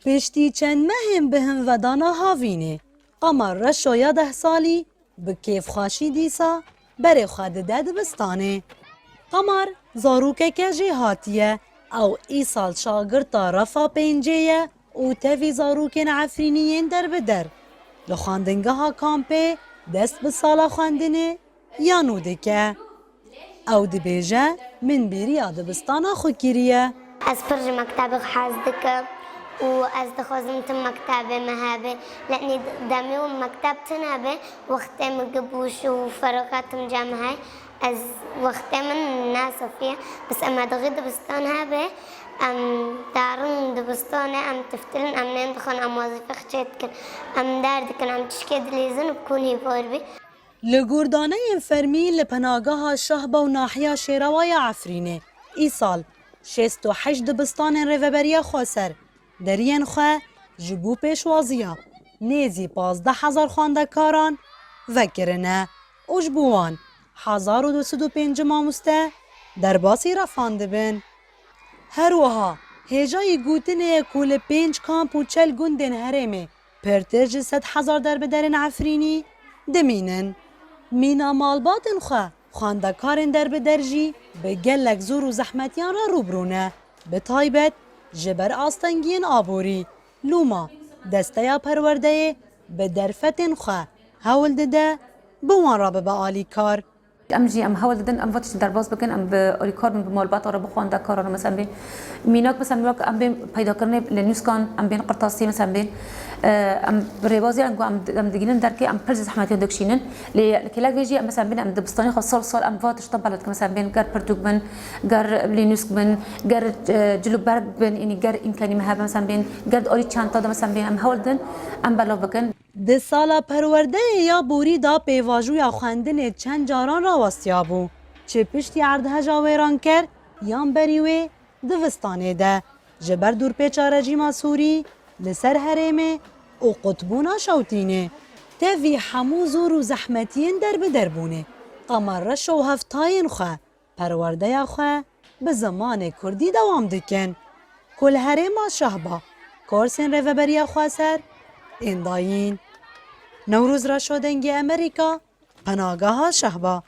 پشتی چند مهم بهم ودانا هاوینه قمر رشو یا 10 سالی به کیف خواشی دیسا بره خود دد بستانه قمر زاروکه که جی هاتیه او ای سال شاگرتا رفا پینجیه او تفی زاروکن عفرینیین در بدر لخواندنگه ها کامپه دست به سالا خواندنه یا نوده که او دبیجه من بیری دبستانا خو کریه از برج مكتبك حازدك وأز دخوزمت مكتبة مهابة لأني دامي مكتبتنا به وقتي مقبوش وفرقات مجامعة از وقتي من الناس فيها بس أما دغيد دبستانها به أم دارن دبستانه أم تفتلن أم نندخن أم وظيفة خشيتكن أم داردكن أم تشكيد ليزن بكون هي بوربي لگوردانه فرمی لپناگاه شهبه و ناحیه شیروای عفرینه ای سال 68 دبستان ریوبریا خواسر درین خواه جبو پیشوازیا نیزی 15,000 خواندکاران وکرنه اجبوان 1205 ماموسته در باسی رفانده بین هر وها هجای گوتنه کول 5 کامپ و 40 گندن هرمه پرترج 100,000 در بدرن عفرینی دمینن مینا مالباتن خواه خواندکارن در بدرجی به گلک زور و زحمتیان را روبرونه به تایبت جبر آستنگین آبوری لوما دسته یا پرورده به درفتن خواه هول دده بوان را به آلی کار ام جی ام هول ددن ام وقتش درباز بکن ام به اوریکار من بمالبات را بخوان دکار را مثلا بین میناک مثلا میوک ام بین پیدا کردن لنیوسکان ام بین قرطاسی مثلا بین ام بريبازي ام دگینن درکی ام پرز زحمتی دکشینن لکلاک ویجی ام مثلا بین ام دبستانی خود سال ام واتش طبلت که مثلا بین گر پرتوک بن گر لنیوسک بن گر جلو برگ بن یعنی گر امکانی مهاب مثلا بین گر اوری چانتا مثلا بین ام هول ددن ام بلا بکن ده سالا پرورده یا بوری دا پیواجو یا خواندن چند جاران را وستیا بو چه پشتی عرده جاویران کرد یان بریوه دوستانه ده جبر دور پیچا رجیما سوری لسر هرمه او قطبونا شوتینه تاوی همو زور و زحمتین در بدر بونه قمر رش و هفتاین خواه پرورده یا خواه به زمان کردی دوام دکن کل هرما شهبا کارسن روبریا خواه سر این داین نوروز را شدنگ امریکا پناگاه شهبا